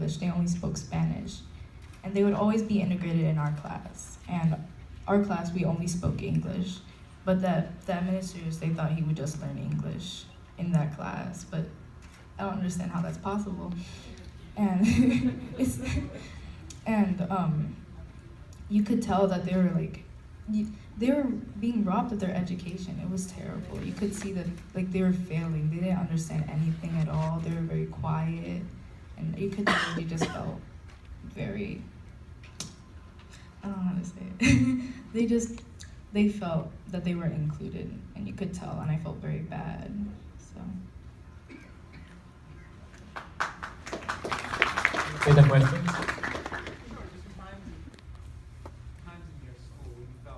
English, they only spoke Spanish. And they would always be integrated in our class. And our class, we only spoke English. But the administrators, they thought he would just learn English in that class. But I don't understand how that's possible. And you could tell that they were like, they were being robbed of their education. It was terrible. You could see that like they were failing. They didn't understand anything at all. They were very quiet, and you could tell they just felt very, I don't know how to say it. they felt that they were included, and you could tell, and I felt very bad. So. Any questions?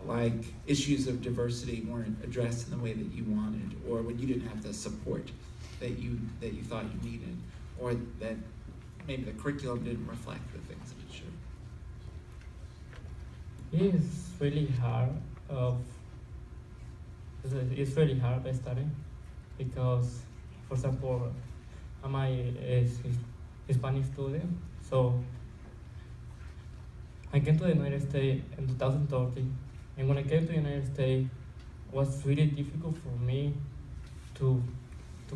Like issues of diversity weren't addressed in the way that you wanted, or when you didn't have the support that you thought you needed, or that maybe the curriculum didn't reflect the things that it should. It's really hard. It's really hard studying because, for example, I'm a Hispanic student, so I came to the United States in 2013. And when I came to the United States, it was really difficult for me to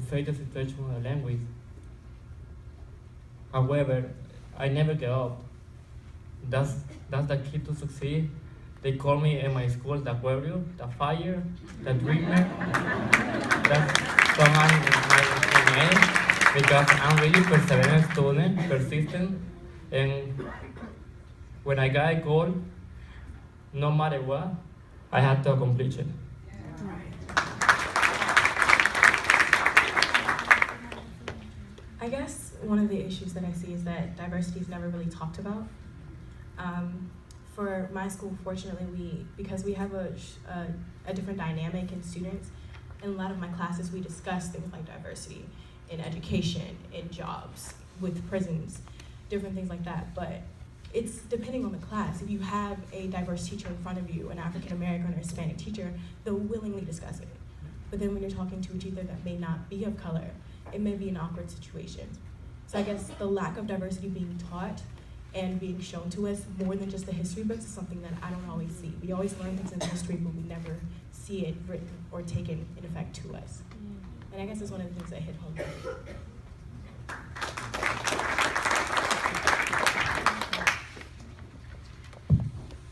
face the situation with the language. However, I never gave up. That's the key to succeed. They call me in my school the warrior, the fire, the dreamer. That's someone my name because I'm really perseverant student, persistent, and when I got a goal, no matter what, I had to accomplish it. I guess one of the issues that I see is that diversity is never really talked about. For my school, fortunately, because we have a different dynamic in students, in a lot of my classes we discuss things like diversity in education, in jobs, with prisons, different things like that. But it's depending on the class. If you have a diverse teacher in front of you, an African American or Hispanic teacher, they'll willingly discuss it. But then when you're talking to a teacher that may not be of color, it may be an awkward situation. So I guess the lack of diversity being taught and being shown to us more than just the history books is something that I don't always see. We always learn things in history, but we never see it written or taken in effect to us. And I guess that's one of the things that hit home.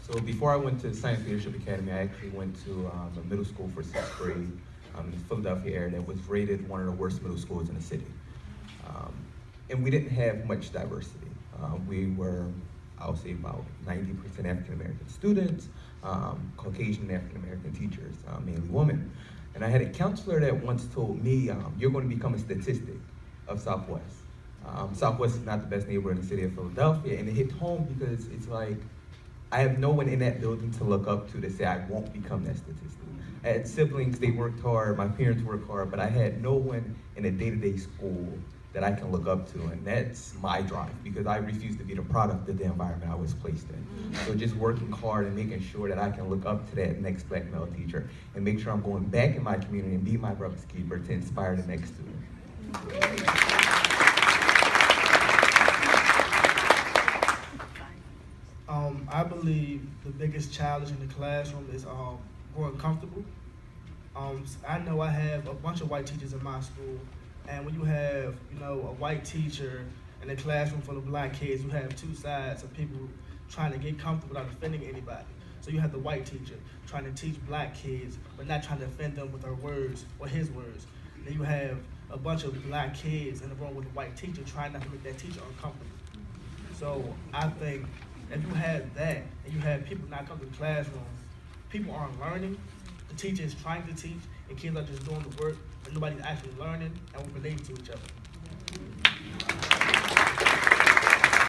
So before I went to Science Leadership Academy, I actually went to a middle school for 6th grade in the Philadelphia area that was rated one of the worst middle schools in the city. And we didn't have much diversity. We were, I would say, about 90% African American students, Caucasian African American teachers, mainly women. And I had a counselor that once told me, you're going to become a statistic of Southwest. Southwest is not the best neighborhood in the city of Philadelphia, and it hit home because it's like, I have no one in that building to look up to say I won't become that statistic. I had siblings, they worked hard, my parents worked hard, but I had no one in a day-to-day school that I can look up to, and that's my drive, because I refuse to be the product of the environment I was placed in. So just working hard and making sure that I can look up to that next black male teacher and make sure I'm going back in my community and be my brother's keeper to inspire the next student. I believe the biggest challenge in the classroom is growing comfortable. I know I have a bunch of white teachers in my school, and when you have, a white teacher in a classroom full of black kids, you have two sides of people trying to get comfortable without offending anybody. So you have the white teacher trying to teach black kids, but not trying to offend them with her words or his words. And then you have a bunch of black kids in the room with a white teacher trying not to make that teacher uncomfortable. So I think if you have that, and you have people not come to the classroom, people aren't learning, the teacher is trying to teach, and kids are just doing the work, and nobody's actually learning and relating to each other.